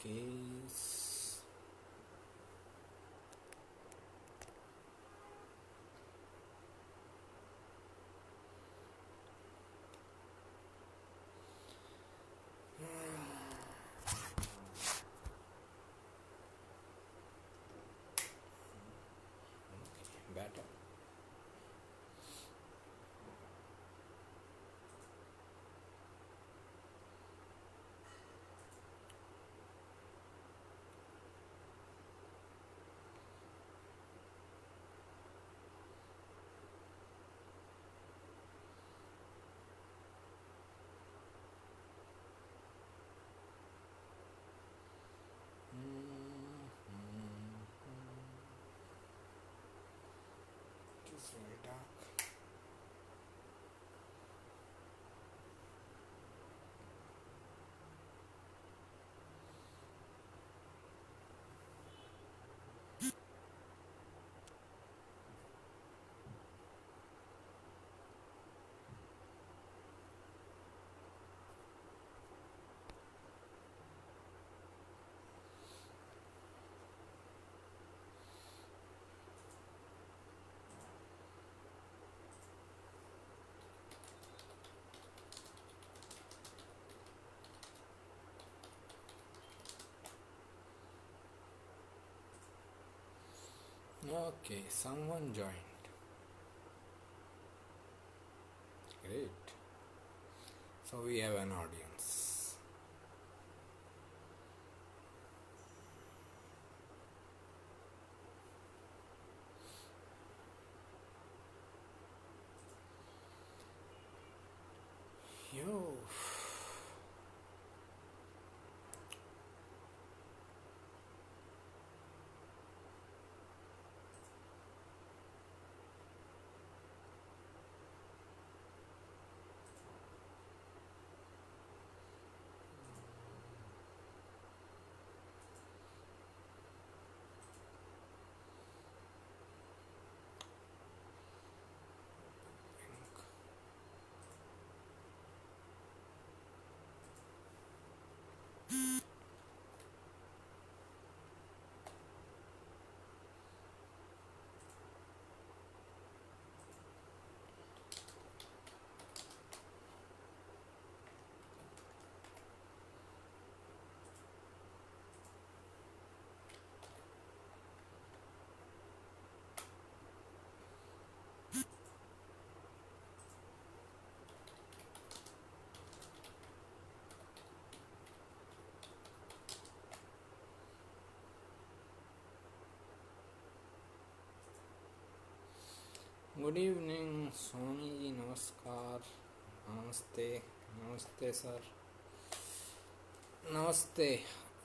case. Better. It's very dark. Okay, someone joined. Great. So we have an audience. Yo. Good evening, Swamiji. Namaskar. Namaste. Namaste, sir. Namaste.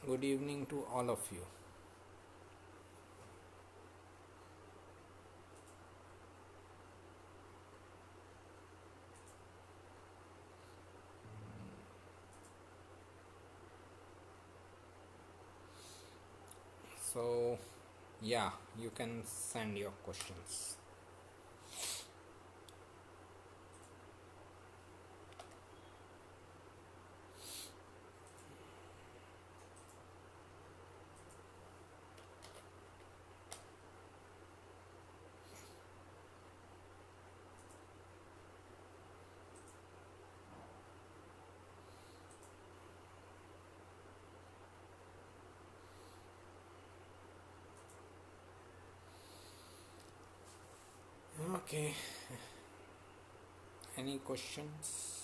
Good evening to all of you. So, yeah, you can send your questions. Okay. Any questions?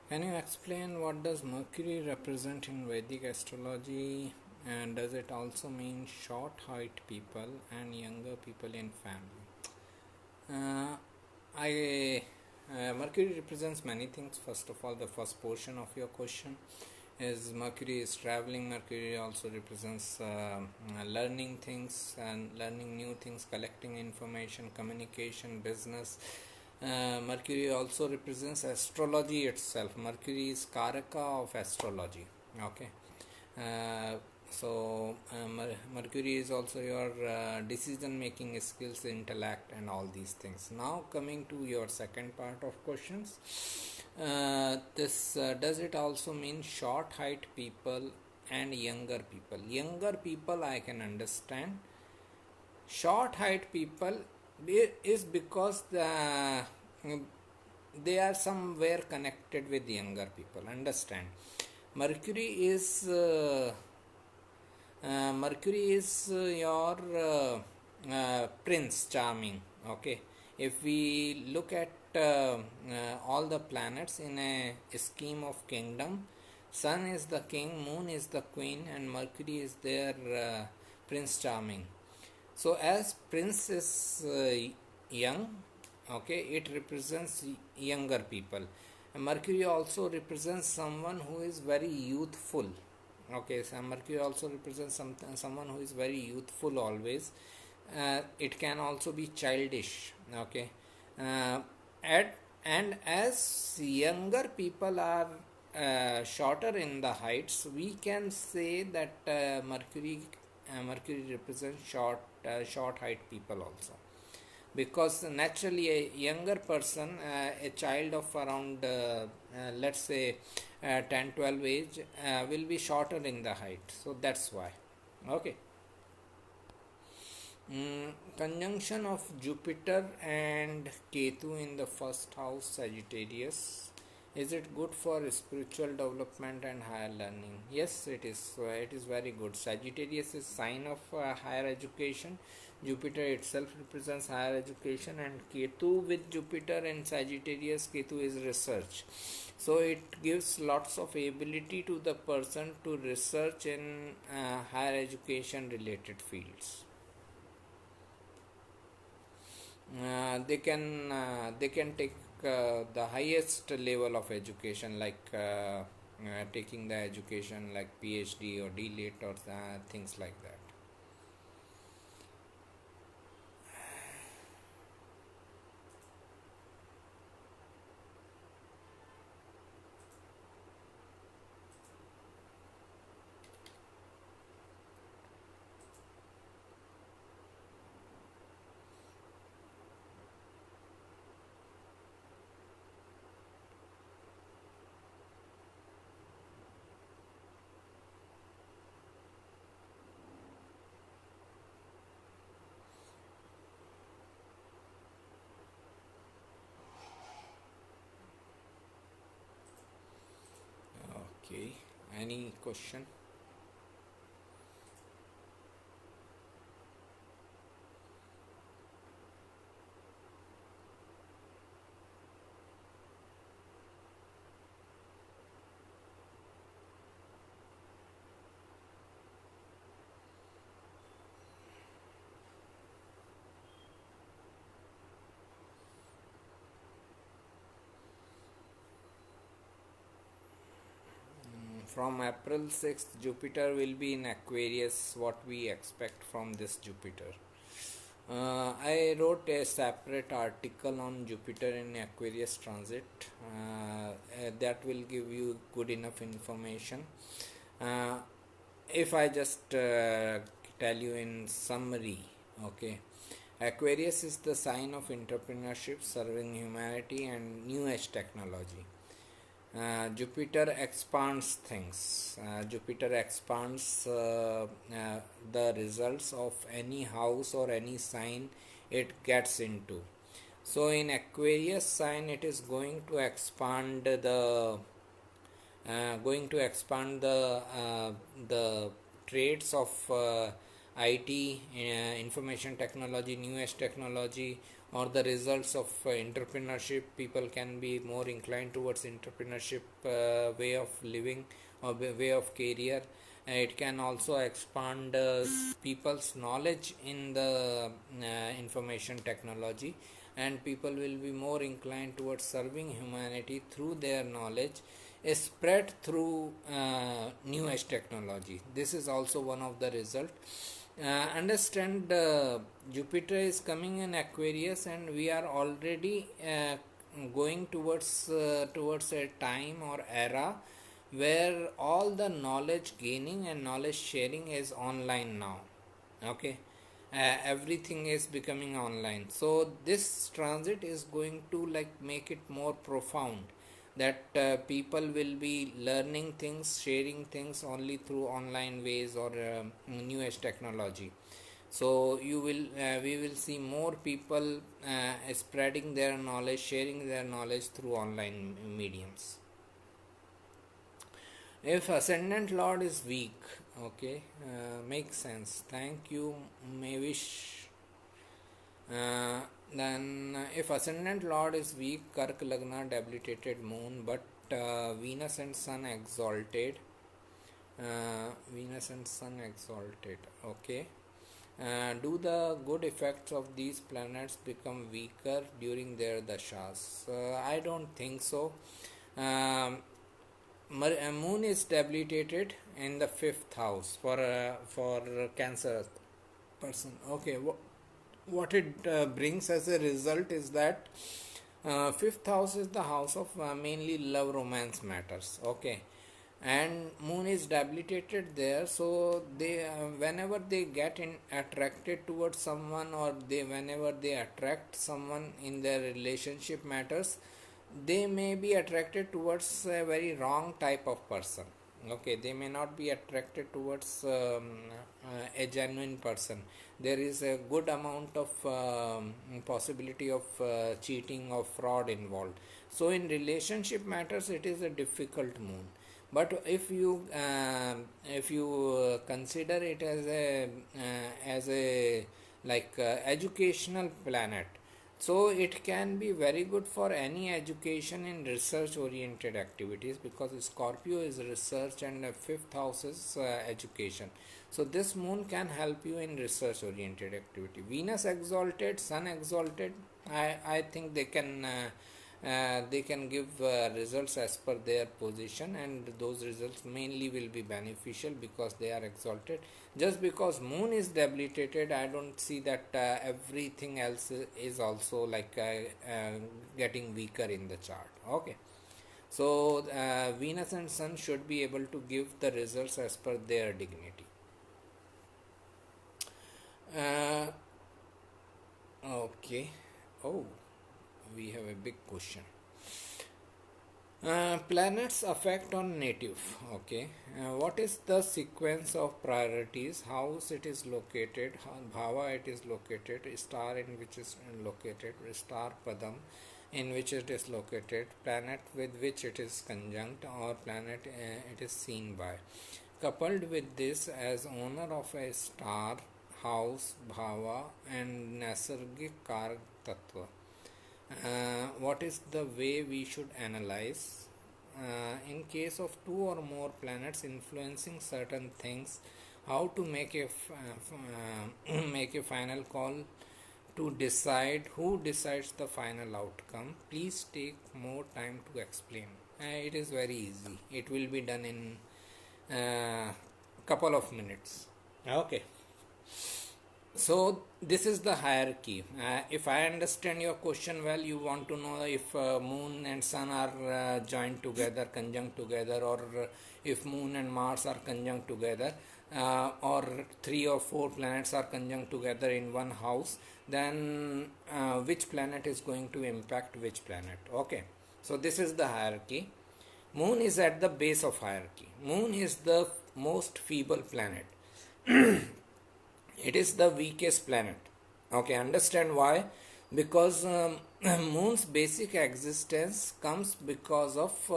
Can you explain what does Mercury represent in Vedic astrology, and does it also mean short height people and younger people in family? I Mercury represents many things. First of all, the first portion of your question is Mercury is traveling. Mercury also represents learning things and learning new things, collecting information, communication, business. Mercury also represents astrology itself. Mercury is Karaka of astrology. Okay. Uh, Mercury is also your decision making skills, intellect, and all these things. Now, coming to your second part of questions, this does it also mean short height people and younger people? Younger people, I can understand. Short height people is because they are somewhere connected with younger people. Understand? Mercury is your prince charming. Okay, if we look at all the planets in a scheme of kingdom, sun is the king, moon is the queen, and Mercury is their prince charming. So as prince is young, okay, it represents younger people. And Mercury also represents someone who is very youthful. Okay, so Mercury also represents someone who is very youthful always. It can also be childish. Okay, uh, at and as younger people are shorter in the heights, we can say that Mercury represents short height people also, because naturally a younger person, a child of around let's say 10 12 age, will be shorter in the height, so that's why. Okay. Conjunction of Jupiter and Ketu in the first house, Sagittarius. Is it good for spiritual development and higher learning? Yes, it is. It is very good. Sagittarius is sign of higher education. Jupiter itself represents higher education, and Ketu with Jupiter and Sagittarius, Ketu is research. So it gives lots of ability to the person to research in higher education related fields. They can take the highest level of education, like taking the education like PhD or DLit or things like that. Okay, any question? From April 6th, Jupiter will be in Aquarius. What we expect from this Jupiter? I wrote a separate article on Jupiter in Aquarius transit. That will give you good enough information. Uh, if I just tell you in summary, okay, Aquarius is the sign of entrepreneurship, serving humanity, and new age technology. Jupiter expands things. Jupiter expands the results of any house or any sign it gets into. So in Aquarius sign, it is going to expand the traits of IT, information technology, new age technology, or the results of entrepreneurship. People can be more inclined towards entrepreneurship way of living or way of career. It can also expand people's knowledge in the information technology, and people will be more inclined towards serving humanity through their knowledge is spread through new age technology. This is also one of the result. Understand, Jupiter is coming in Aquarius, and we are already going towards a time or era where all the knowledge gaining and knowledge sharing is online now. Okay, everything is becoming online, so this transit is going to like make it more profound, that people will be learning things, sharing things only through online ways or new age technology. So we will see more people spreading their knowledge, sharing their knowledge through online mediums. If ascendant lord is weak, okay, makes sense. Thank you, Mavish. Then if ascendant lord is weak, Kark Lagna debilitated moon, but Venus and Sun exalted. Venus and Sun exalted. Okay. Do the good effects of these planets become weaker during their dashas? I don't think so. Moon is debilitated in the fifth house for Cancer person. Okay, what it brings as a result is that fifth house is the house of mainly love, romance matters. Okay, and moon is debilitated there, so they whenever they get attracted towards someone, or they whenever they attract someone in their relationship matters, they may be attracted towards a very wrong type of person. Okay, they may not be attracted towards a genuine person. There is a good amount of possibility of cheating or fraud involved. So in relationship matters, it is a difficult moon. But if you consider it as a like educational planet, so it can be very good for any education in research oriented activities, because Scorpio is research and fifth house is education. So this moon can help you in research oriented activity. Venus exalted, Sun exalted, I think they can give results as per their position, and those results mainly will be beneficial because they are exalted. Just because moon is debilitated, I don't see that everything else is also like getting weaker in the chart. Okay, so Venus and Sun should be able to give the results as per their dignity. Okay. Oh, we have a big question. Planets affect on native. Okay, what is the sequence of priorities? House it is located, bhava it is located, star in which is located, star padam in which it is located, planet with which it is conjunct, or planet it is seen by. Coupled with this, as owner of a star, house, bhava, and nasargic kark tattva, what is the way we should analyze? In case of two or more planets influencing certain things, how to make make a final call to decide who decides the final outcome? Please take more time to explain. It is very easy. It will be done in couple of minutes. Okay. So this is the hierarchy. If I understand your question well, you want to know if moon and sun are joined together, conjunct together, or if moon and Mars are conjunct together, or 3 or 4 planets are conjunct together in one house, then which planet is going to impact which planet. Okay, so this is the hierarchy. Moon is at the base of hierarchy. Moon is the most feeble planet. It is the weakest planet. Okay, understand why? Because moon's basic existence comes because of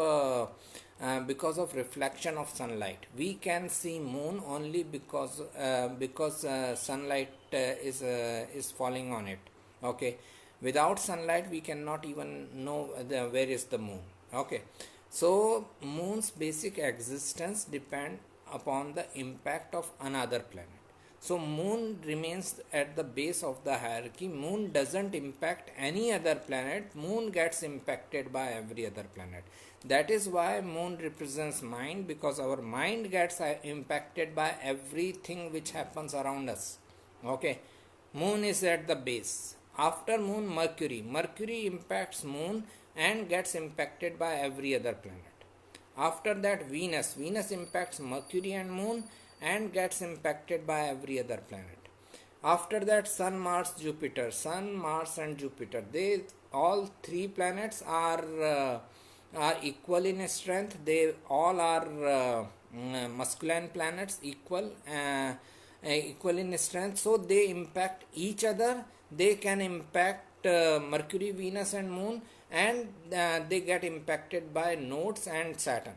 reflection of sunlight. We can see moon only because sunlight is falling on it. Okay, Without sunlight we cannot even know where is the moon. Okay, so moon's basic existence depend upon the impact of another planet. So moon remains at the base of the hierarchy. Moon doesn't impact any other planet. Moon gets impacted by every other planet. That is why moon represents mind, because our mind gets impacted by everything which happens around us. Okay, moon is at the base. After moon, Mercury. Mercury impacts moon and gets impacted by every other planet. After that, Venus. Venus impacts Mercury and moon and gets impacted by every other planet. After that, Sun, Mars, Jupiter. Sun, Mars and Jupiter, they all three planets are equal in strength. They all are masculine planets, equal in strength, so they impact each other. They can impact Mercury, Venus and moon, and they get impacted by nodes and Saturn.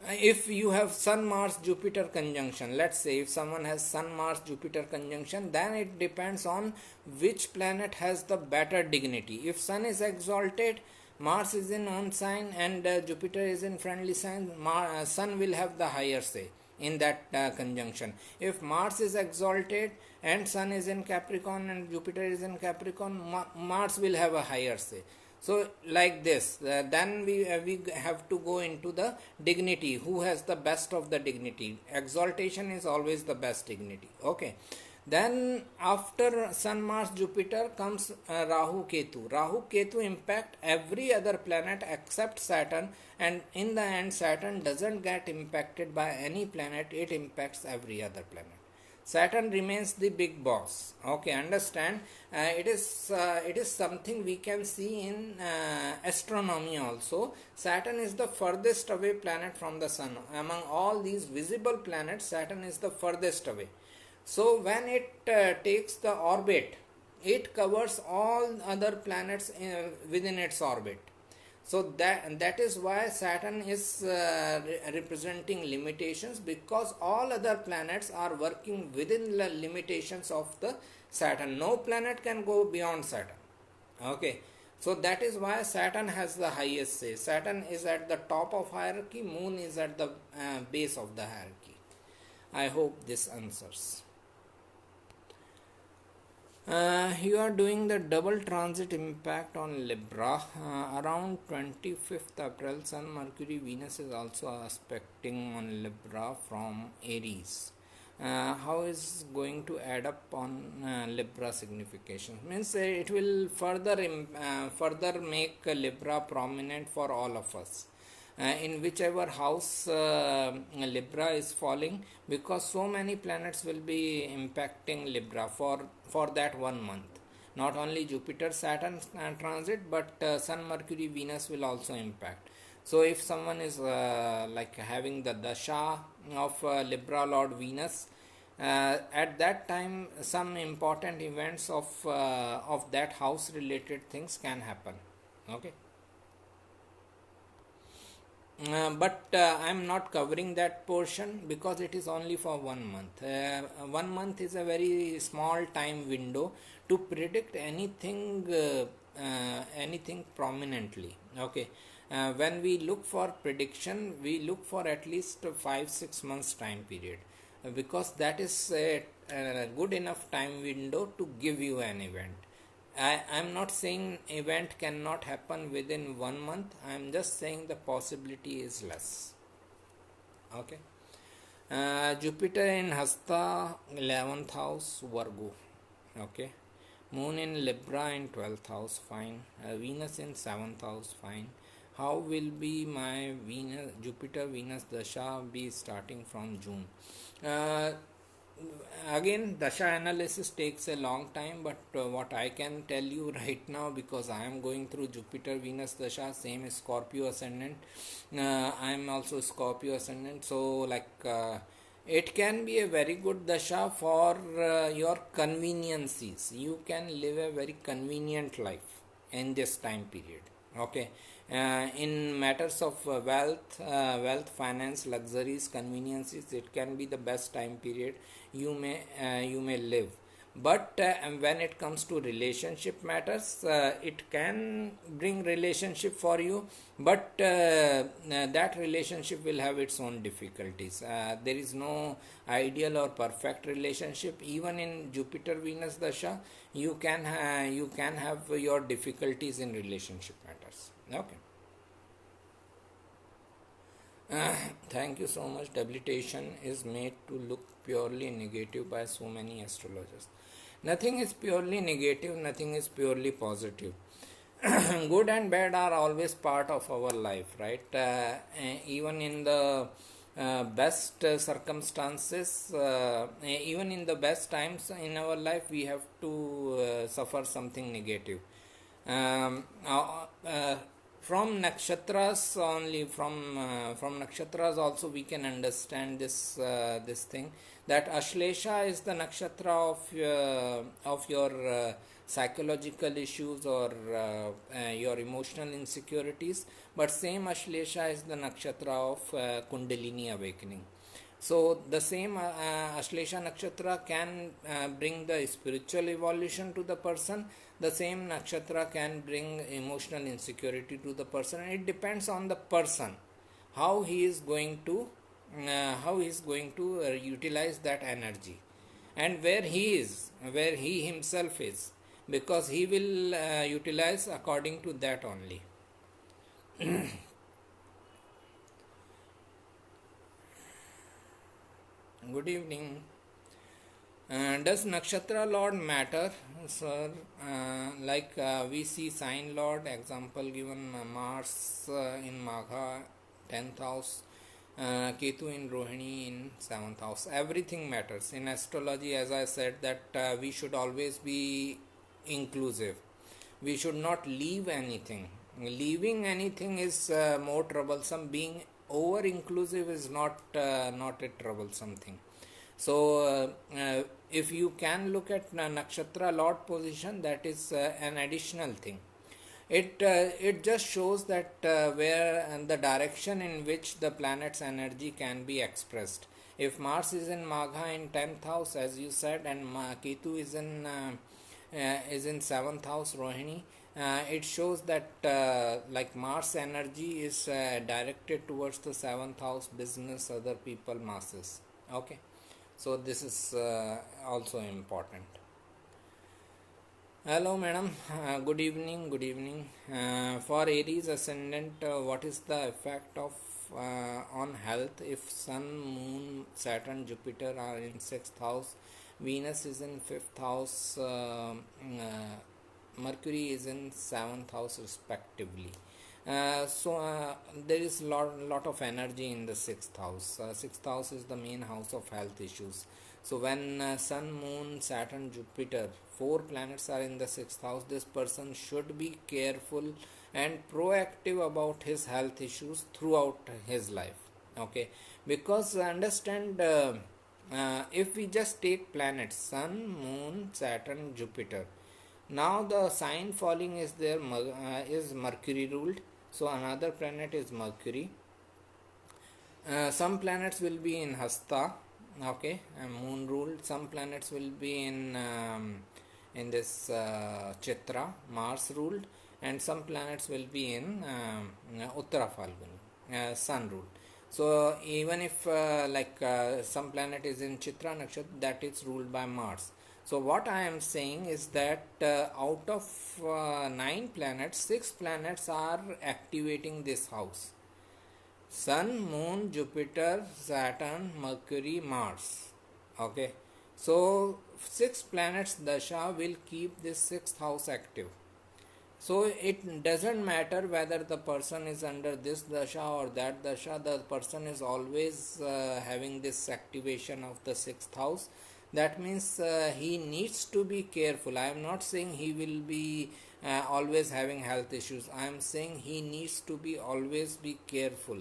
If you have Sun, Mars, Jupiter conjunction, let's say if someone has Sun, Mars, Jupiter conjunction, then it depends on which planet has the better dignity. If Sun is exalted, Mars is in own sign, and Jupiter is in friendly sign, Sun will have the higher say in that conjunction. If Mars is exalted and Sun is in Capricorn and Jupiter is in Capricorn, Mars will have a higher say. So like this, then we have to go into the dignity, who has the best of the dignity. Exaltation is always the best dignity. Okay, then after Sun, Mars, Jupiter comes Rahu, Ketu. Rahu, Ketu impact every other planet except Saturn, and in the end Saturn doesn't get impacted by any planet. It impacts every other planet. Saturn remains the big boss. Okay, understand? It is something we can see in astronomy also. Saturn is the furthest away planet from the sun. Among all these visible planets, Saturn is the furthest away. So when it takes the orbit, it covers all other planets within its orbit. So that is why Saturn is representing limitations, because all other planets are working within the limitations of the Saturn. No planet can go beyond Saturn. Okay, so that is why Saturn has the highest say. Saturn is at the top of hierarchy. Moon is at the base of the hierarchy. I hope this answers. You are doing the double transit impact on Libra. Around 25th April, Sun, Mercury, Venus is also aspecting on Libra from Aries. How is going to add up on Libra signification? Means it will further make Libra prominent for all of us. In whichever house Libra is falling, because so many planets will be impacting Libra for that 1 month. Not only Jupiter, Saturn transit, but Sun, Mercury, Venus will also impact. So if someone is like having the dasha of Libra Lord Venus, at that time some important events of that house related things can happen. Okay. But I am not covering that portion because it is only for 1 month. 1 month is a very small time window to predict anything prominently. Okay, when we look for prediction, we look for at least 5-6 months time period, because that is a good enough time window to give you an event. I am not saying event cannot happen within 1 month. I am just saying the possibility is less. Okay. Jupiter in Hasta, 11th house, Virgo. Okay. Moon in Libra in 12th house, fine. Venus in 7th house, fine. How will be my Jupiter Venus Dasha be starting from June? Again, Dasha analysis takes a long time, but what I can tell you right now, because I am going through Jupiter Venus Dasha, same is Scorpio ascendant. I am also Scorpio ascendant, so like it can be a very good Dasha for your conveniences. You can live a very convenient life in this time period. Okay. In matters of wealth, finance, luxuries, conveniences, it can be the best time period you may live. But and when it comes to relationship matters, it can bring relationship for you, but that relationship will have its own difficulties. There is no ideal or perfect relationship. Even in Jupiter Venus dasha, you can have your difficulties in relationship matters. Okay. Thank you so much. Debilitation is made to look purely negative by so many astrologers. Nothing is purely negative, nothing is purely positive. Good and bad are always part of our life, right? Even in the best circumstances, even in the best times in our life, we have to suffer something negative. Um, uh, uh, from nakshatras only, from nakshatras also we can understand this thing, that Ashlesha is the nakshatra of your psychological issues or your emotional insecurities, but same Ashlesha is the nakshatra of Kundalini awakening. So the same Ashlesha Nakshatra can bring the spiritual evolution to the person. The same Nakshatra can bring emotional insecurity to the person. It depends on the person how he is going to utilize that energy, and where he himself is, because he will utilize according to that only. Good evening. Does nakshatra lord matter, sir? We see sign lord, example given Mars in Magha, 10th house, Ketu in Rohini in 7th house. Everything matters. In astrology, as I said, that we should always be inclusive. We should not leave anything. Leaving anything is more troublesome. Being over inclusive is not a troublesome thing. So, if you can look at nakshatra lord position, that is an additional thing. It just shows that where and the direction in which the planet's energy can be expressed. If Mars is in Magha in 10th house, as you said, and Ketu is in 7th house Rohini, it shows that like Mars energy is directed towards the 7th house, business, other people, masses. Okay, so this is also important. Hello, madam. Good evening. Good evening. For Aries ascendant, what is the effect of on health if Sun, Moon, Saturn, Jupiter are in sixth house, Venus is in fifth house, Mercury is in seventh house, respectively? There is lot of energy in the sixth house. Sixth house is the main house of health issues. So when Sun, Moon, Saturn, Jupiter, four planets are in the sixth house, this person should be careful and proactive about his health issues throughout his life. Okay, because understand, if we just take planets Sun, Moon, Saturn, Jupiter. Now the sign falling is there, is Mercury ruled. So another planet is Mercury. Some planets will be in Hasta, okay, and moon ruled. Some planets will be in this Chitra, Mars ruled, and some planets will be in Uttara Falguni, sun ruled. So even if some planet is in Chitra Nakshatra, that is ruled by Mars. So what I am saying is that out of 9 planets, 6 planets are activating this house: Sun, Moon, Jupiter, Saturn, Mercury, Mars. Okay, so 6 planets dasha will keep this 6th house active. So it doesn't matter whether the person is under this dasha or that dasha, the person is always having this activation of the 6th house. That means he needs to be careful. I am not saying he will be always having health issues. I am saying he needs to be always be careful,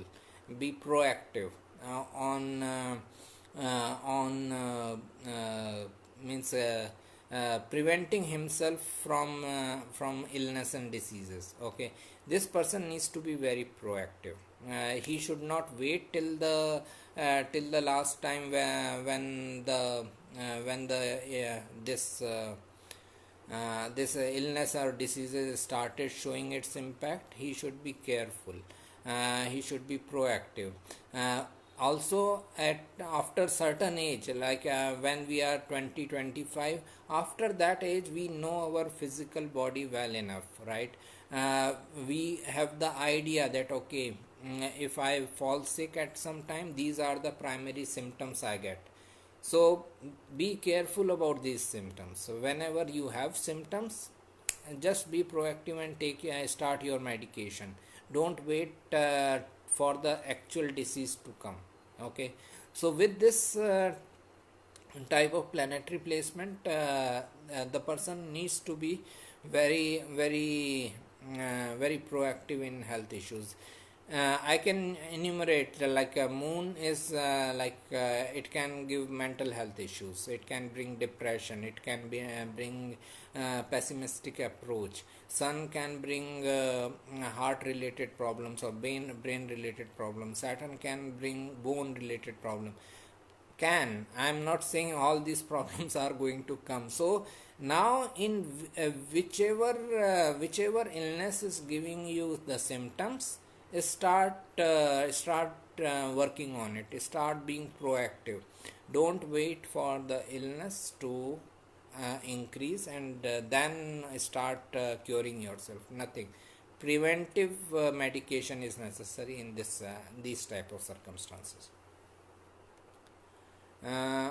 be proactive means preventing himself from illness and diseases. Okay, this person needs to be very proactive. He should not wait till the last time when the this illness or diseases started showing its impact. He should be careful. He should be proactive. Also, at after certain age, like when we are 20-25, after that age we know our physical body well enough, right? We have the idea that okay, if I fall sick at some time, these are the primary symptoms I get. So be careful about these symptoms. So whenever you have symptoms, just be proactive and start your medication. Don't wait for the actual disease to come. Okay. So with this type of planetary placement, the person needs to be very proactive in health issues. I can enumerate like a moon is it can give mental health issues. It can bring depression. It can bring pessimistic approach. Sun can bring heart related problems or brain related problems. Saturn can bring bone related problem. I'm not saying all these problems are going to come. So now in whichever illness is giving you the symptoms, start working on it. Start being proactive. Don't wait for the illness to increase and then start curing yourself. Nothing. Preventive medication is necessary in these type of circumstances. uh,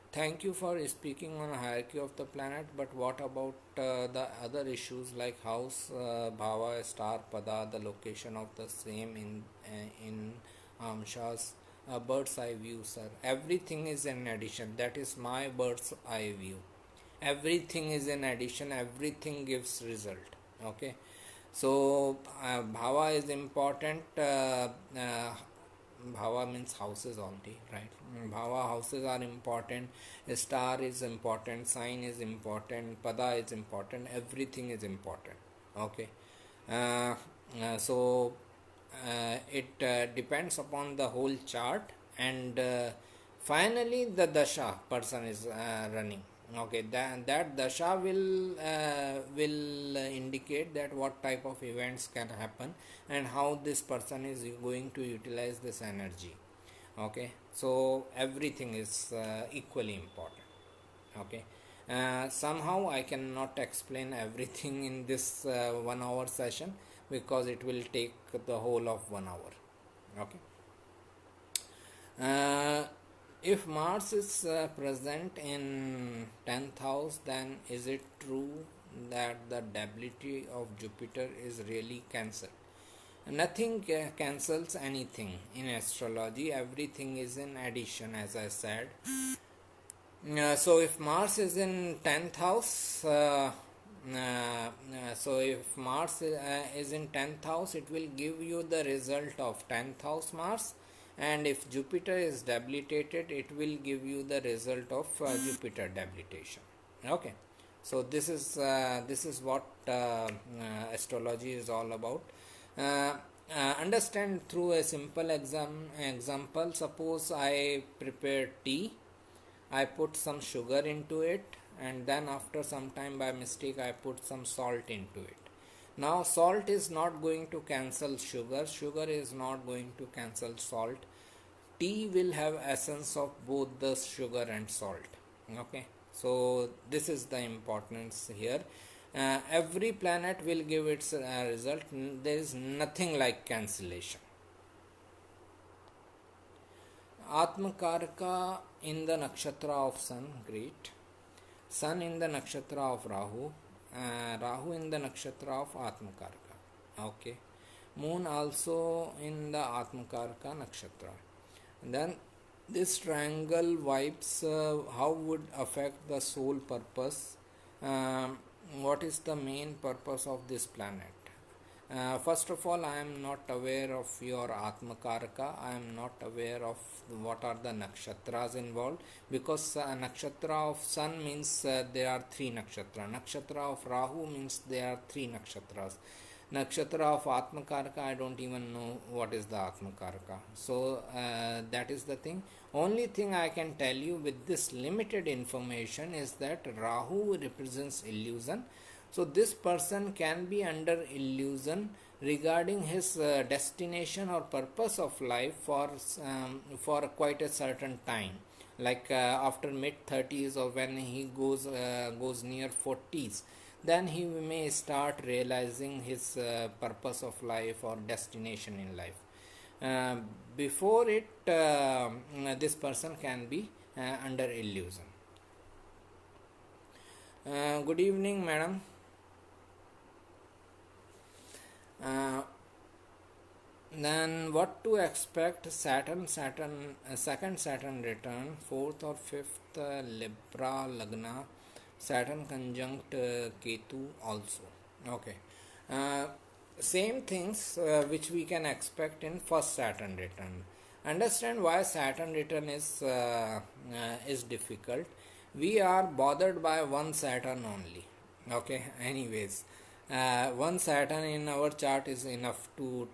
Thank you for speaking on hierarchy of the planet, but what about the other issues like house, bhava, star, pada, the location of the same in amshas, bird's eye view, sir. Everything is an addition. That is my bird's eye view. Everything is an addition. Everything gives result. Okay. So bhava is important. Bhava means houses only, right? Bhava houses are important. Star is important. Sign is important. Pada is important. Everything is important. Okay. Uh, so it depends upon the whole chart, and finally the dasha person is running. Okay, that dasha will indicate that what type of events can happen and how this person is going to utilize this energy. Okay, so everything is equally important. Okay, somehow I cannot explain everything in this 1 hour session because it will take the whole of 1 hour. Okay. If Mars is present in 10th house, then is it true that the debility of Jupiter is really cancelled? Nothing cancels anything in astrology. Everything is in addition, as I said. So if Mars is in 10th house, so if Mars is in 10th house, it will give you the result of 10th house Mars, and if Jupiter is debilitated, it will give you the result of Jupiter debilitation. Okay, so this is what astrology is all about. Understand through a simple example. Suppose I prepare tea, I put some sugar into it, and then after some time by mistake I put some salt into it. Now salt is not going to cancel sugar, sugar is not going to cancel salt. Tea will have essence of both the sugar and salt. Okay, so this is the importance here. Every planet will give its result. There is nothing like cancellation. Atmakarka in the nakshatra of Sun, great. Sun in the nakshatra of Rahu, Rahu in the nakshatra of Atmakarka. Okay. Moon also in the Atmakarka nakshatra. And then this triangle vibes how would affect the soul purpose. What is the main purpose of this planet? First of all, I am not aware of your Atmakaraka. I am not aware of what are the nakshatras involved, because nakshatra of Sun means there are 3 nakshatra. Nakshatra of Rahu means there are 3 nakshatras. Nakshatra of Atmakaraka, I don't even know what is the Atmakaraka. So that is the thing. Only thing I can tell you with this limited information is that Rahu represents illusion. So this person can be under illusion regarding his destination or purpose of life for quite a certain time, like after mid 30s, or when he goes near 40s, then he may start realizing his purpose of life or destination in life. uh, Before it, this person can be under illusion. Good evening, madam. uh, Then what to expect? Second Saturn return, fourth or fifth Libra Lagna, Saturn conjunct Ketu also. Okay. Uh, Same things which we can expect in first Saturn return. Understand why Saturn return is difficult. We are bothered by one Saturn only. Okay. Anyways, one Saturn in our chart is enough to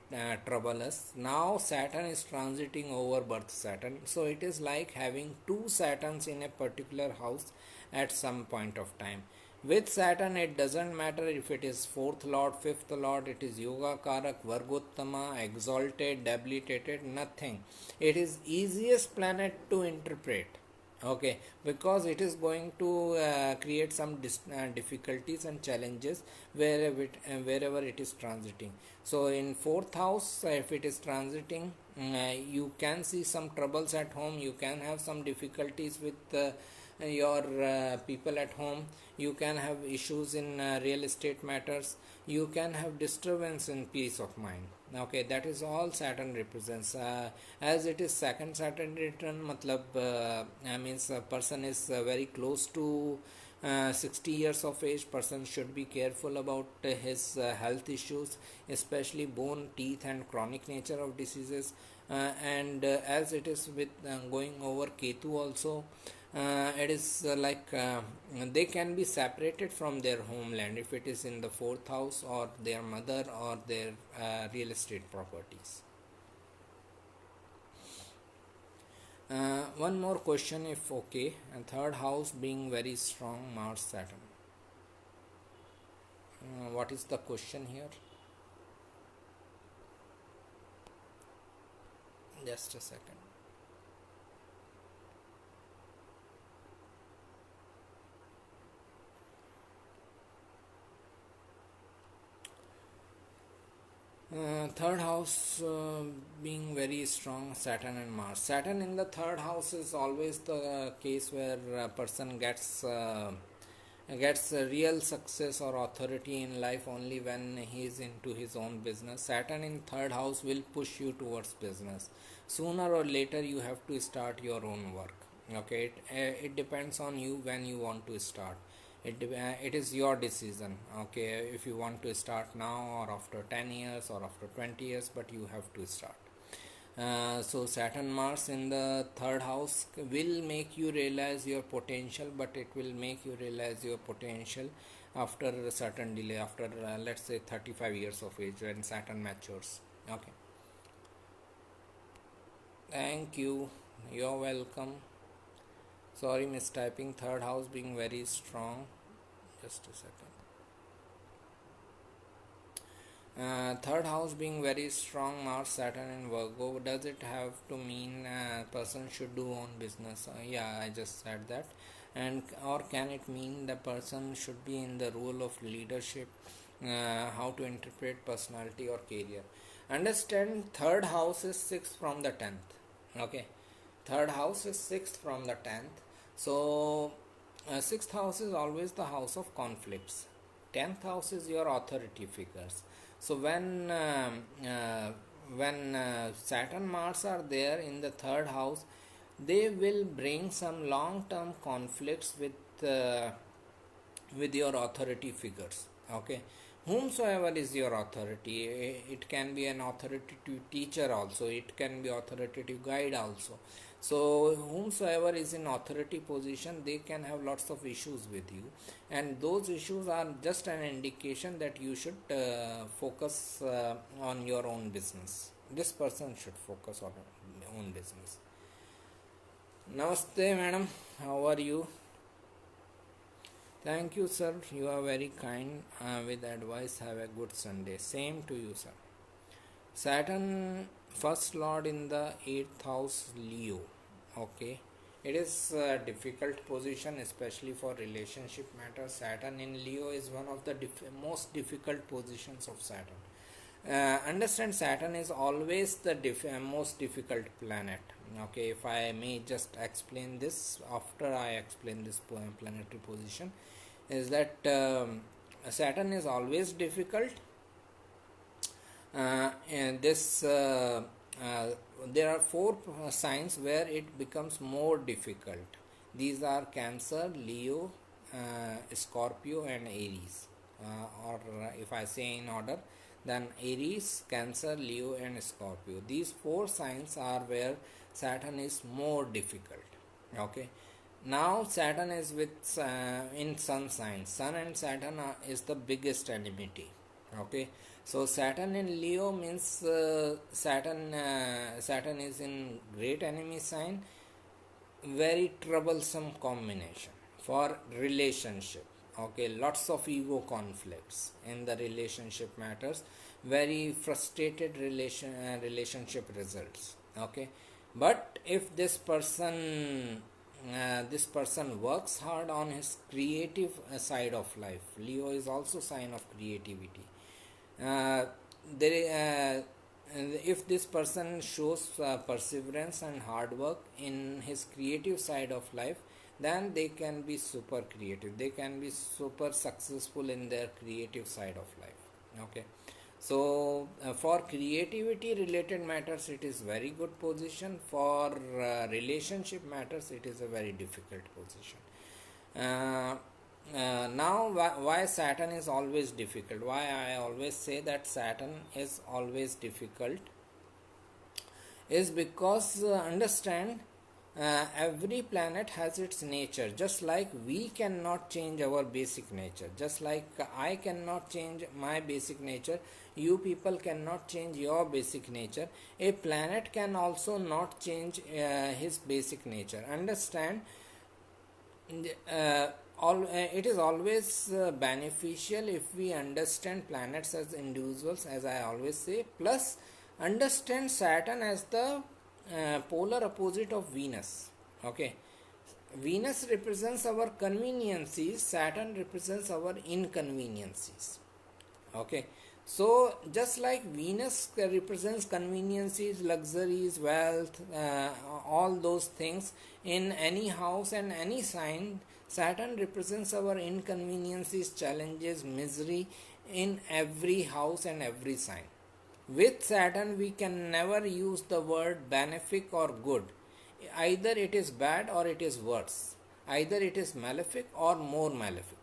trouble us. Now Saturn is transiting over birth Saturn, so it is like having two Saturns in a particular house at some point of time. With Saturn, it doesn't matter if it is fourth lord, fifth lord, it is Yoga Karak, Vargottama, exalted, debilitated, nothing. It is easiest planet to interpret. Okay, because it is going to create some difficulties and challenges wherever it is transiting. So in fourth house, if it is transiting, you can see some troubles at home, you can have some difficulties with your people at home, you can have issues in real estate matters, you can have disturbance in peace of mind. Okay, that is all Saturn represents. As it is second Saturn return, matlab means a person is very close to 60 years of age. Person should be careful about his health issues, especially bone, teeth and chronic nature of diseases. And as it is with going over Ketu also, it is they can be separated from their homeland if it is in the fourth house, or their mother, or their real estate properties. One more question, if okay. Third house being very strong, Mars Saturn. What is the question here? Just a second. Third house being very strong, Saturn and Mars. Saturn in the third house is always the case where a person gets a real success or authority in life only when he is into his own business. Saturn in third house will push you towards business. Sooner or later, you have to start your own work. Okay, it depends on you when you want to start. It is your decision. Okay, if you want to start now, or after 10 years, or after 20 years, but you have to start. So Saturn Mars in the third house will make you realize your potential, but it will make you realize your potential after a certain delay, after let's say 35 years of age, when Saturn matures. Okay, thank you, you're welcome. Sorry, mistyping. Third house being very strong. Just a second. Third house being very strong, Mars, Saturn, and Virgo. Does it have to mean person should do own business? Yeah, I just said that. And or can it mean the person should be in the role of leadership? How to interpret personality or career? Understand, third house is sixth from the 10th. Okay, third house is sixth from the 10th. So sixth house is always the house of conflicts. 10th house is your authority figures. So when Saturn Mars are there in the third house, they will bring some long term conflicts with your authority figures. Okay, whomsoever is your authority. It can be an authoritative teacher also, it can be authoritative guide also. So whomsoever is in authority position, they can have lots of issues with you, and those issues are just an indication that you should focus on your own business. This person should focus on own business. Namaste madam, how are you? Thank you, sir. You are very kind with advice. Have a good Sunday. Same to you, sir. Saturn, first lord in the 8th house, Leo. Okay. It is a difficult position, especially for relationship matters. Saturn in Leo is one of the most difficult positions of Saturn. Understand, Saturn is always the most difficult planet. Okay, if I may just explain this after I explain this planetary position, is that Saturn is always difficult, and this there are four signs where it becomes more difficult. These are Cancer, Leo, Scorpio and Aries, or if I say in order, then Aries, Cancer, Leo and Scorpio. These four signs are where Saturn is more difficult. Okay, now Saturn is with in sun signs. Sun and Saturn is the biggest enmity. Okay, so Saturn in Leo means Saturn is in great enemy sign. Very troublesome combination for relationship. Okay, lots of ego conflicts in the relationship matters, very frustrated relationship results. Okay, but if this person works hard on his creative side of life, Leo is also sign of creativity. If this person shows perseverance and hard work in his creative side of life, then they can be super creative, they can be super successful in their creative side of life. Okay, so for creativity related matters it is very good position. For relationship matters it is a very difficult position. Now why Saturn is always difficult, why I always say that Saturn is always difficult, is because understand, every planet has its nature. Just like we cannot change our basic nature, just like I cannot change my basic nature, you people cannot change your basic nature, a planet can also not change his basic nature. Understand, it is always beneficial if we understand planets as individuals, as I always say, plus understand Saturn as the polar opposite of Venus. Okay, Venus represents our conveniences, Saturn represents our inconveniences. Okay, so just like Venus represents conveniences, luxuries, wealth, all those things in any house and any sign, Saturn represents our inconveniences, challenges, misery in every house and every sign. With Saturn, we can never use the word benefic or good. Either it is bad or it is worse. Either it is malefic or more malefic.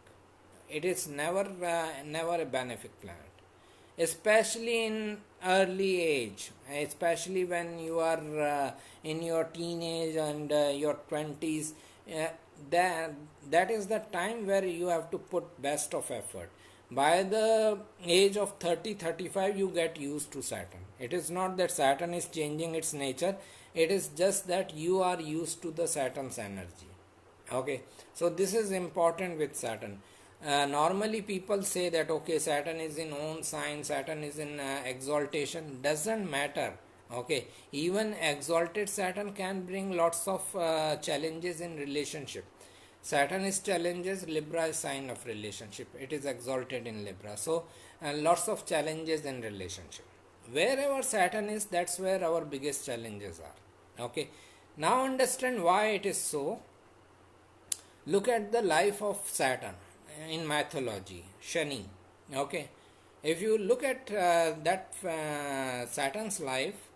It is never a benefic planet. Especially in early age, especially when you are in your teenage and your 20s, that is the time where you have to put best of effort. By the age of 30-35 you get used to Saturn. It is not that Saturn is changing its nature, it is just that you are used to the Saturn's energy. Okay, so this is important with Saturn. Normally people say that okay, Saturn is in own sign, Saturn is in exaltation. Doesn't matter. Okay, even exalted Saturn can bring lots of challenges in relationship. Saturn is challenges, Libra is sign of relationship. It is exalted in Libra. So lots of challenges in relationship. Wherever Saturn is, that's where our biggest challenges are. Okay. Now understand why it is so. Look at the life of Saturn in mythology, Shani. Okay. If you look at that Saturn's life,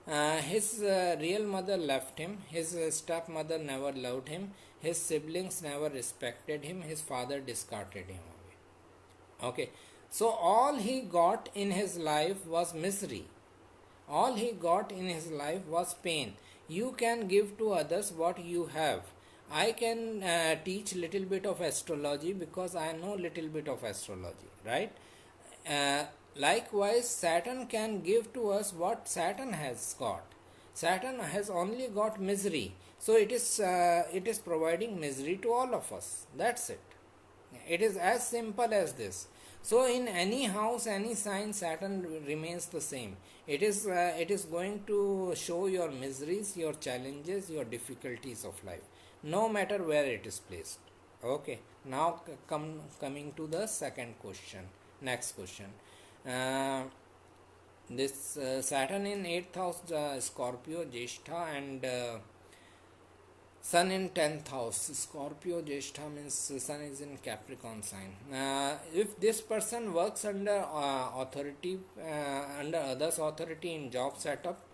his real mother left him, his stepmother never loved him, his siblings never respected him, his father discarded him away. Okay, So all he got in his life was misery. All he got in his life was pain. You can give to others what you have. I can teach little bit of astrology because I know little bit of astrology, right? Uh, Likewise, Saturn can give to us what Saturn has got. Saturn has only got misery, so it is providing misery to all of us. That's it. It is as simple as this. So in any house, any sign, Saturn remains the same. It is going to show your miseries, your challenges, your difficulties of life, no matter where it is placed. Okay. Now coming to the second question. Next question. Uh, this Saturn in 8th house, Scorpio, Jeshta, and Sun in 10th house. Scorpio, Jeshta means Sun is in Capricorn sign. If this person works under authority, under others' authority in job setup,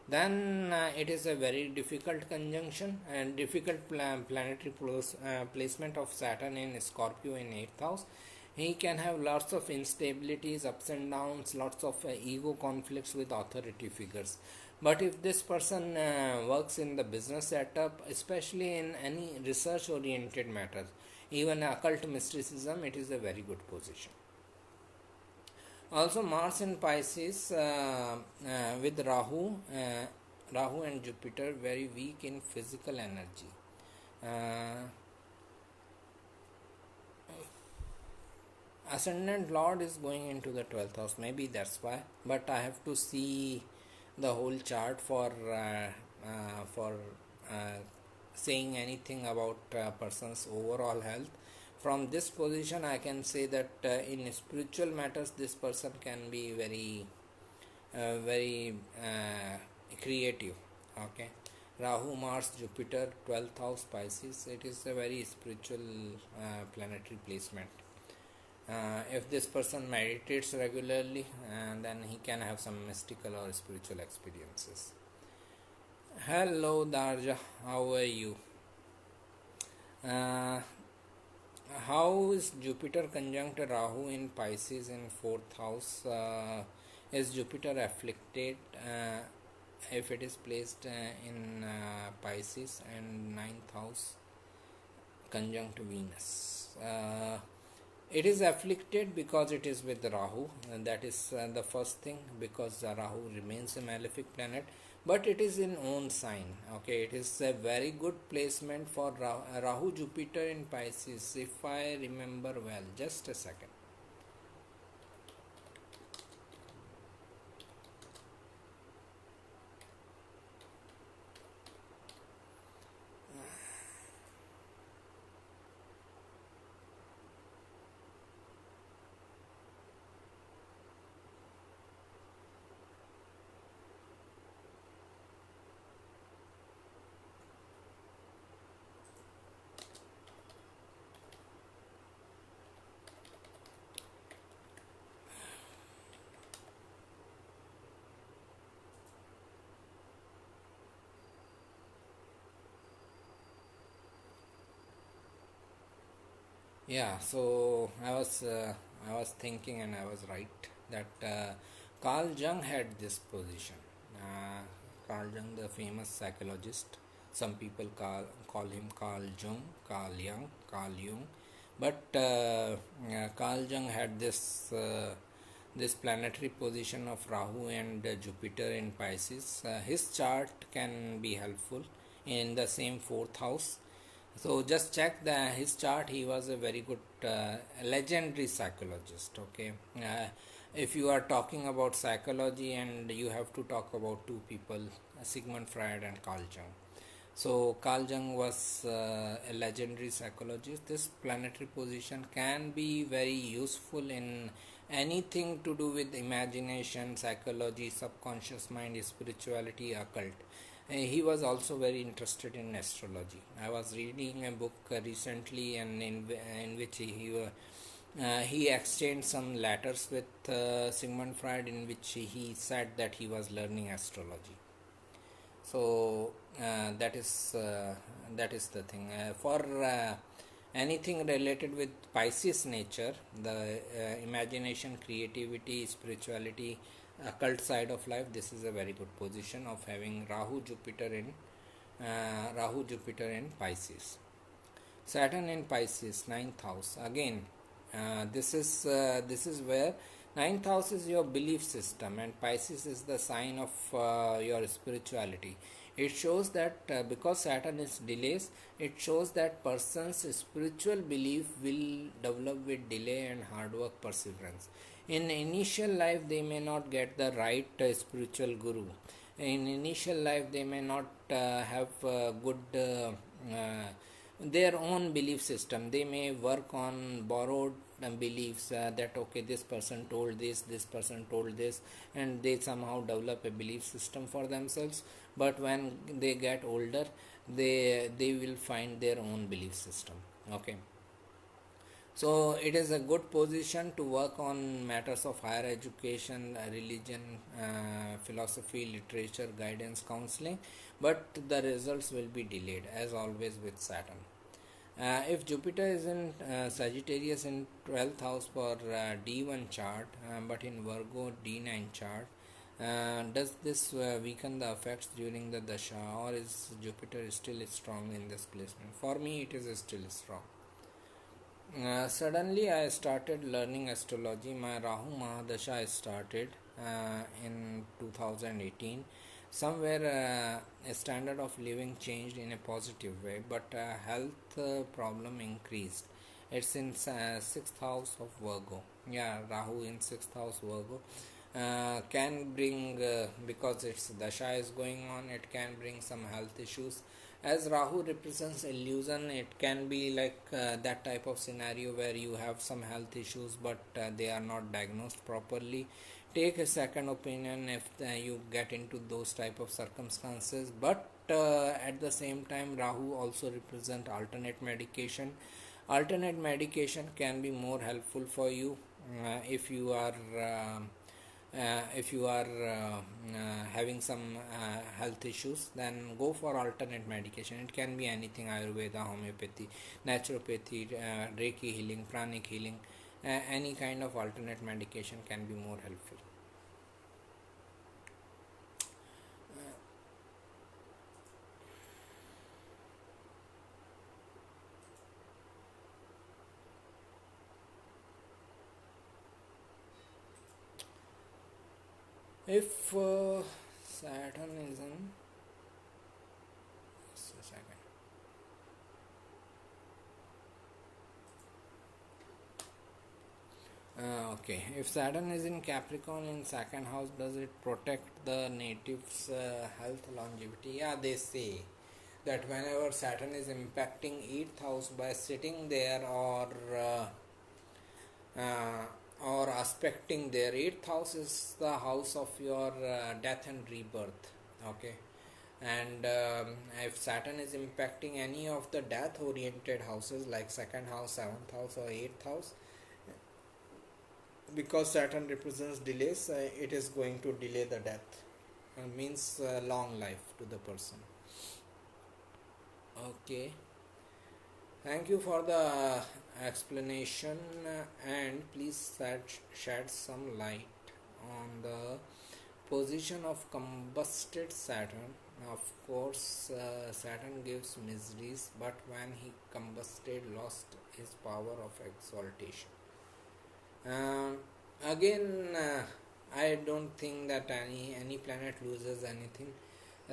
then it is a very difficult conjunction and difficult planetary placement of Saturn in Scorpio in 8th house. He can have lots of instabilities, ups and downs, lots of ego conflicts with authority figures. But if this person works in the business setup, especially in any research oriented matters, even occult mysticism, it is a very good position. Also, Mars in Pisces with Rahu and Jupiter very weak in physical energy. Ascendant Lord is going into the 12th house, maybe that's why, but I have to see the whole chart for saying anything about person's overall health. From this position I can say that in spiritual matters this person can be very creative. Okay. Rahu, Mars, Jupiter, 12th house, Pisces, it is a very spiritual planetary placement. If this person meditates regularly, then he can have some mystical or spiritual experiences. Hello Darja, how are you? How is Jupiter conjunct Rahu in Pisces in 4th house? Is Jupiter afflicted if it is placed in Pisces, and 9th house conjunct Venus? It is afflicted because it is with Rahu, and that is the first thing, because Rahu remains a malefic planet, but it is in own sign. Okay, it is a very good placement for Rahu Jupiter in Pisces, if I remember well. Just a second. Yeah, so I was thinking, and I was right that Carl Jung had this position. Carl Jung, the famous psychologist, some people call him Carl Jung, Carl Jung, but Carl Jung had this planetary position of Rahu and Jupiter in Pisces. His chart can be helpful in the same 4th house. So just check his chart. He was a very good legendary psychologist. Okay, if you are talking about psychology, and you have to talk about two people, Sigmund Freud and Carl Jung. So Carl Jung was a legendary psychologist. This planetary position can be very useful in anything to do with imagination, psychology, subconscious mind, spirituality, occult. He was also very interested in astrology. I was reading a book recently, and in which he exchanged some letters with Sigmund Freud, in which he said that he was learning astrology. So that is the thing. For anything related with Pisces nature, the imagination, creativity, spirituality, occult side of life, this is a very good position of having Rahu Jupiter in Pisces. Saturn in Pisces, ninth house. Again, this is where ninth house is your belief system, and Pisces is the sign of your spirituality. It shows that because Saturn is delays, it shows that person's spiritual belief will develop with delay and hard work, perseverance. In initial life, they may not get the right spiritual guru. In initial life, they may not have good. Their own belief system. They may work on borrowed beliefs, that okay, this person told this person told this, and they somehow develop a belief system for themselves. But when they get older, they will find their own belief system. Okay, so it is a good position to work on matters of higher education, religion, philosophy, literature, guidance, counseling, but the results will be delayed as always with Saturn. If Jupiter is in Sagittarius in 12th house for D1 chart, but in Virgo D9 chart, does this weaken the effects during the dasha, or is Jupiter still strong in this placement? For me, it is still strong. Suddenly, I started learning astrology. My Rahu Mahadasha started in 2018. Somewhere a standard of living changed in a positive way, but health problem increased. It's in 6th house of Virgo. Yeah, Rahu in 6th house Virgo can bring, because its dasha is going on, it can bring some health issues. As Rahu represents illusion, it can be like that type of scenario where you have some health issues, but they are not diagnosed properly. Take a second opinion if you get into those type of circumstances. But at the same time, Rahu also represent alternate medication. Alternate medication can be more helpful for you if you are having some health issues. Then go for alternate medication. It can be anything: Ayurveda, homeopathy, naturopathy, Reiki healing, pranic healing. Any kind of alternate medication can be more helpful. If Saturn is in, just a second. Okay, if Saturn is in Capricorn in second house, does it protect the natives' health, longevity? Yeah, they say that whenever Saturn is impacting 8th house by sitting there, uh, or aspecting there, 8th house is the house of your death and rebirth. Okay, and if Saturn is impacting any of the death oriented houses like second house, 7th house, or 8th house, because Saturn represents delays, it is going to delay the death, means long life to the person. Okay, thank you for the explanation, and please shed some light on the position of combusted Saturn. Of course, Saturn gives miseries, but when he combusted, lost his power of exaltation. Again, I don't think that any planet loses anything.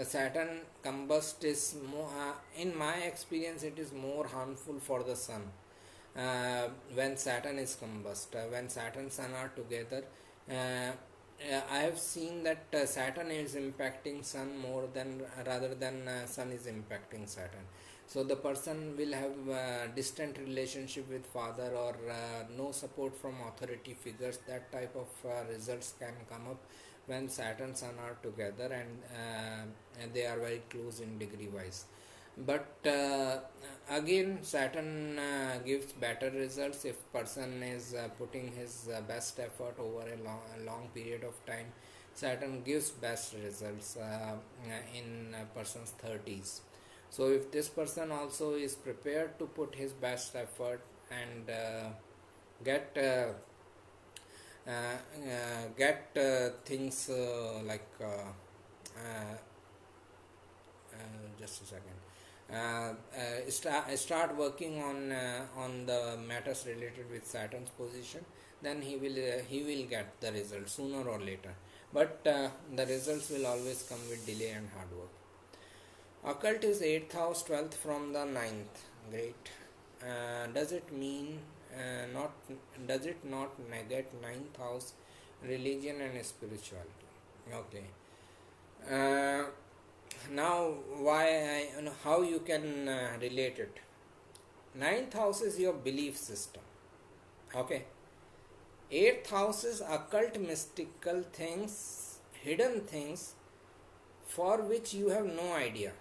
Saturn combust is more, in my experience, it is more harmful for the sun. When Saturn is combust, when Saturn and Sun are together, I have seen that Saturn is impacting Sun more than rather than Sun is impacting Saturn. So the person will have distant relationship with father, or no support from authority figures. That type of results can come up when Saturn and Sun are together, and they are very close in degree wise. But again, Saturn gives better results if person is putting his best effort over a long period of time. Saturn gives best results in a person's 30s. So if this person also is prepared to put his best effort and get things uh, just a second. Start working on the matters related with Saturn's position, then he will get the result sooner or later. But the results will always come with delay and hard work. Occult is 8th house, 12th from the ninth. Great. Does it mean not? Does it not negate ninth house, religion and spirituality? Okay. Uh, Now, how you can relate it? Ninth house is your belief system. Okay. Eighth house is occult, mystical things, hidden things for which you have no idea.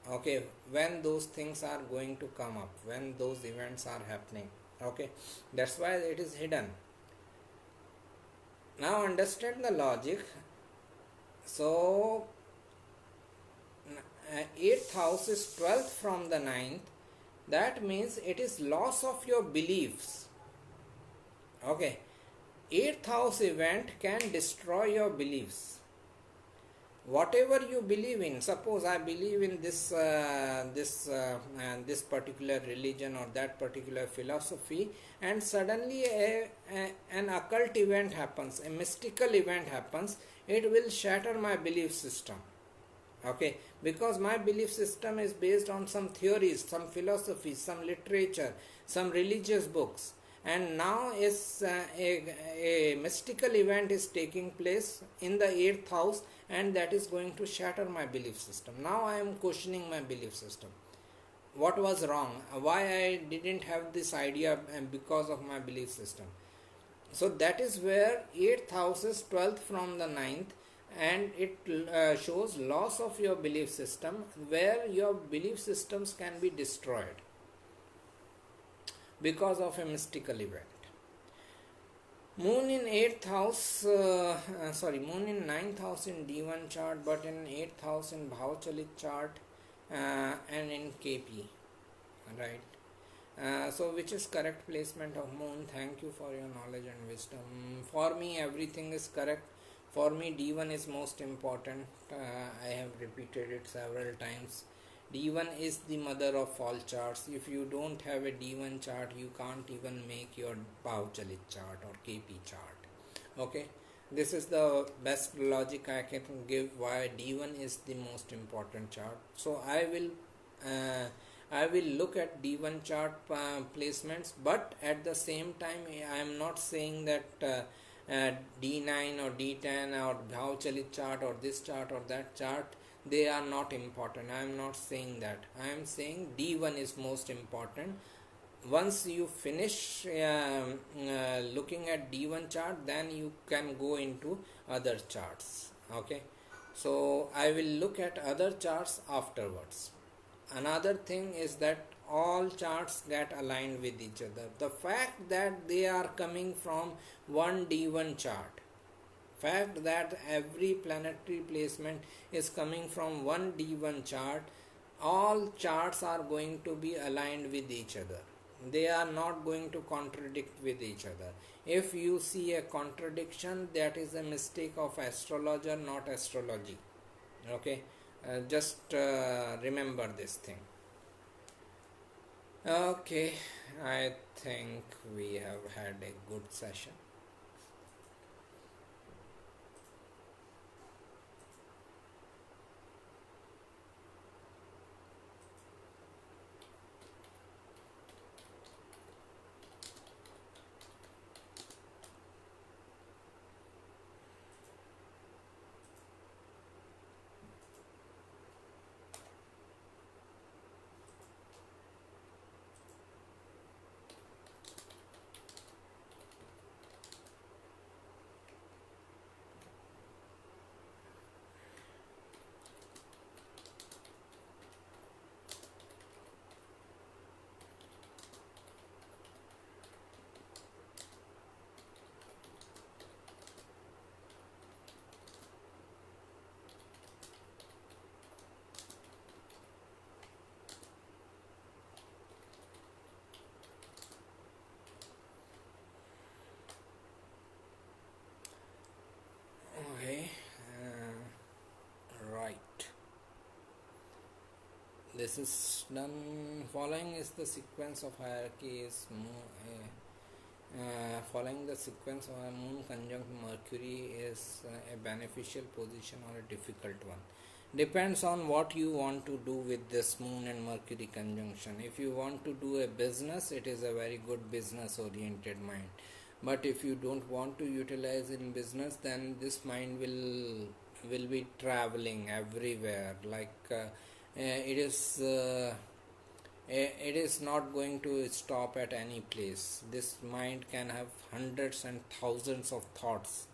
Okay, when those things are going to come up, when those events are happening. Okay, that's why it is hidden. Now understand the logic. So 8th house is 12th from the ninth. That means it is loss of your beliefs. Okay, 8th house event can destroy your beliefs. Whatever you believe in, suppose I believe in this particular religion or that particular philosophy, and suddenly an occult event happens, a mystical event happens, it will shatter my belief system. Okay, because my belief system is based on some theories, some philosophies, some literature, some religious books, and now is a mystical event is taking place in the 8th house, and that is going to shatter my belief system. Now I am questioning my belief system. What was wrong? Why I didn't have this idea because of my belief system? So that is where 8th house is 12th from the ninth, and it shows loss of your belief system, where your belief systems can be destroyed because of a mystical event. Moon in 8th house, Moon in 9th house in D1 chart, but in 8th house in Bhavchalit chart and in KP, right? So which is correct placement of Moon? Thank you for your knowledge and wisdom. For me everything is correct. For me D1 is most important. I have repeated it several times. D1 is the mother of all charts. If you don't have a D1 chart, you can't even make your Bhavchalit chart or KP chart. Okay, this is the best logic I can give why D1 is the most important chart. So I will look at D1 chart placements, but at the same time I am not saying that D9 or D10 or Bhavchalit chart or this chart or that chart, they are not important. I am not saying that. I am saying D1 is most important. Once you finish looking at D1 chart, then you can go into other charts. Okay, so I will look at other charts afterwards. Another thing is that all charts get aligned with each other. The fact that they are coming from one D1 chart, fact that every planetary placement is coming from one D1 chart, all charts are going to be aligned with each other. They are not going to contradict with each other. If you see a contradiction, that is a mistake of astrologer, not astrology. Okay, just remember this thing. Okay, I think we have had a good session. This is done. Following is the sequence of hierarchy is following the sequence of a moon conjunct Mercury is a beneficial position or a difficult one. Depends on what you want to do with this moon and Mercury conjunction. If you want to do a business, it is a very good business oriented mind. But if you don't want to utilize in business, then this mind will be traveling everywhere. It is not going to stop at any place. This mind can have hundreds and thousands of thoughts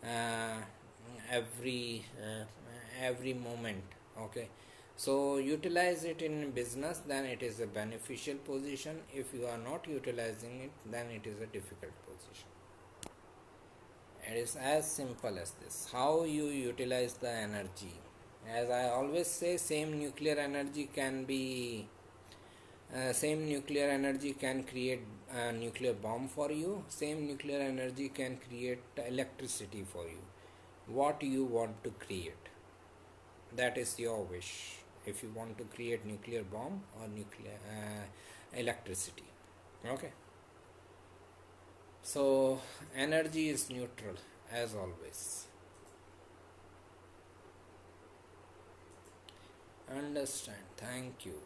uh, every moment. Okay, so utilize it in business, then it is a beneficial position. If you are not utilizing it, then it is a difficult position. It is as simple as this. How you utilize the energy. As I always say, same nuclear energy can create a nuclear bomb for you. Same nuclear energy can create electricity for you. What you want to create, that is your wish. If you want to create nuclear bomb or nuclear electricity. Okay. So energy is neutral as always. Understand. Thank you.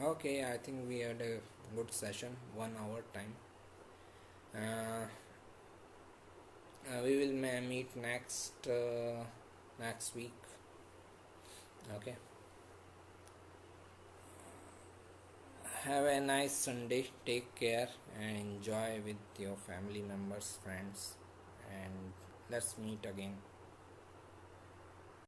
Okay, I think we had a good session, 1 hour time. Uh, we will meet next week. Okay. Have a nice Sunday. Take care and enjoy with your family members, friends, and let's meet again.